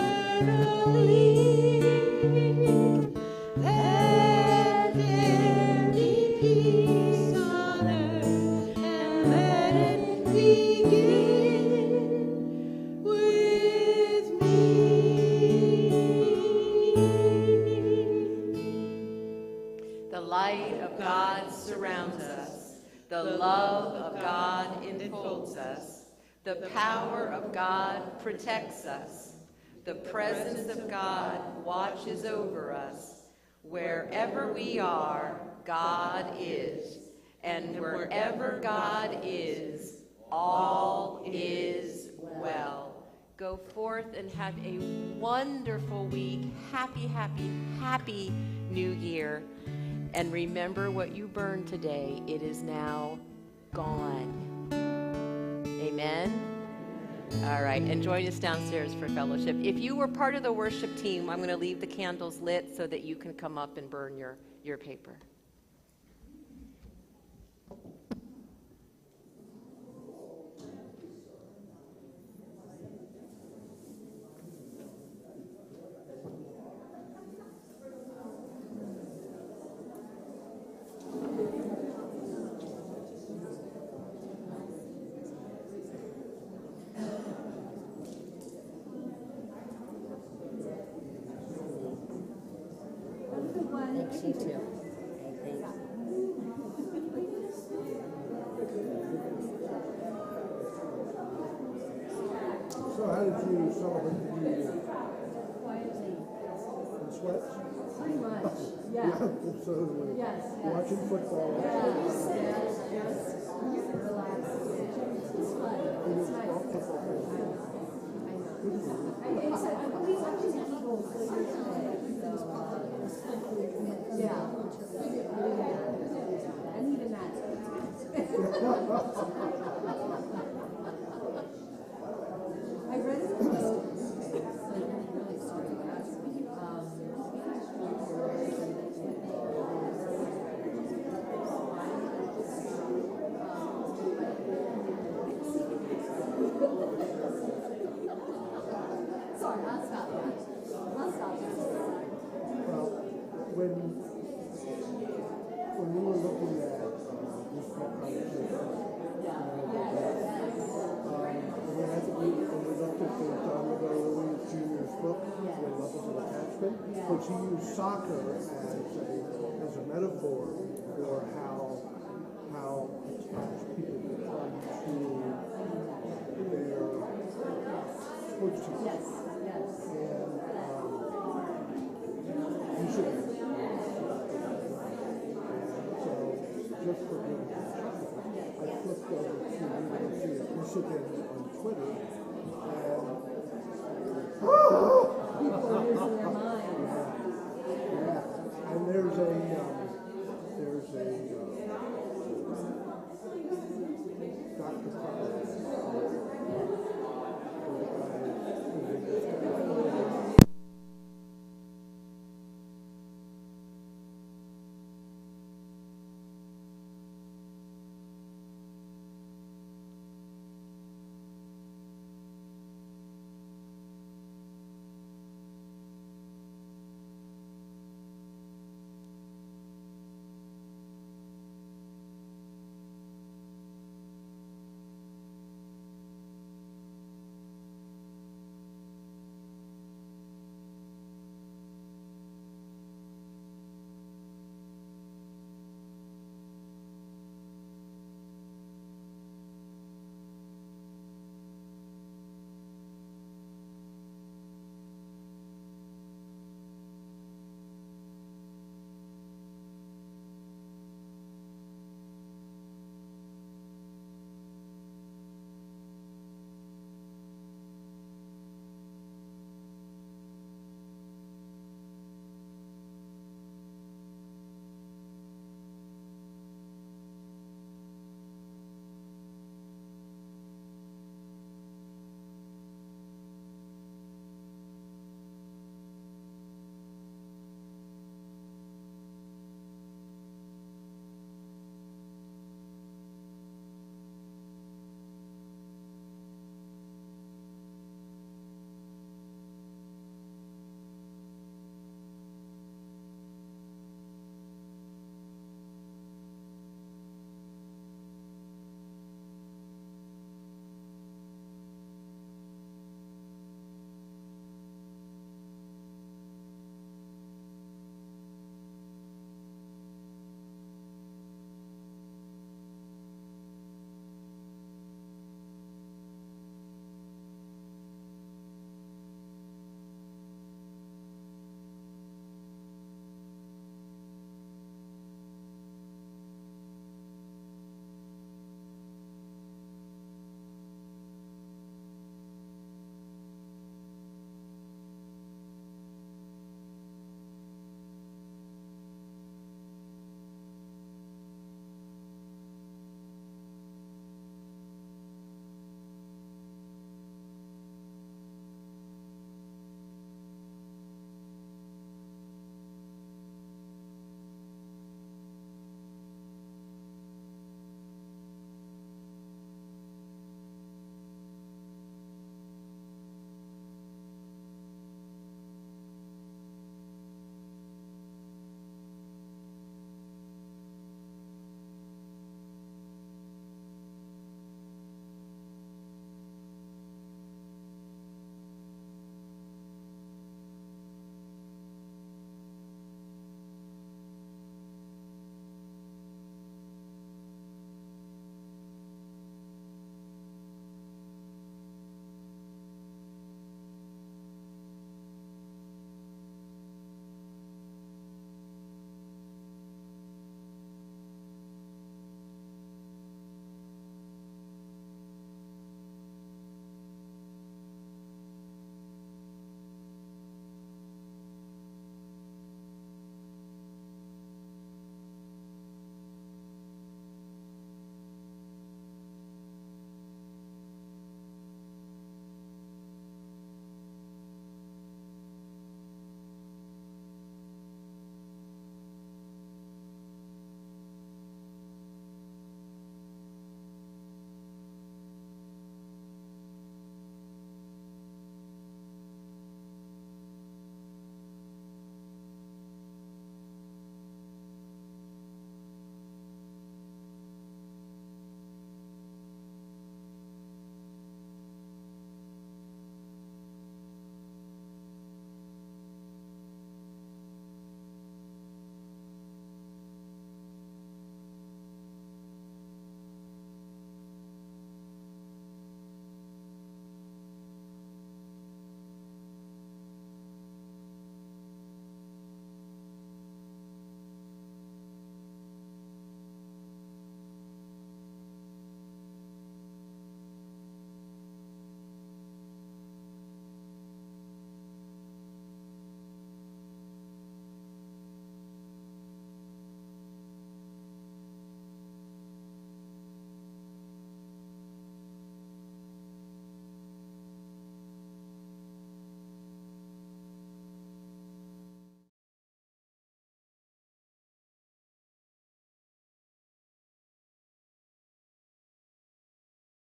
Let there be peace on earth, and let it begin with me. The light of God surrounds us. The love of God enfolds us. The power of God protects us. The presence of God watches over us. Wherever we are, God is. And wherever God is, all is well. Go forth and have a wonderful week. Happy, happy, happy New Year. And remember what you burned today. It is now gone. Amen. All right, and join us downstairs for fellowship. If you were part of the worship team, I'm going to leave the candles lit so that you can come up and burn your paper. Thanks, you too. So how did you celebrate the New Year? In sweats? Pretty much, Yeah, yeah. absolutely. Yes, yes. Watching football. Yes, yes. Relax. It's fun. It It's was nice. all football. I believe watching the Eagles today, so, yeah. And even that. I read in the book, really sorry, sorry, I'll stop. Well, when we were looking at this whole conversation, and then I think we looked at the John McGarry Jr.'s book, When Levels of Attachment, which he used soccer as a metaphor for how attached people become to their sports teams. Yes, yes. And you should. So, just for being I flipped over to University of Michigan on Twitter,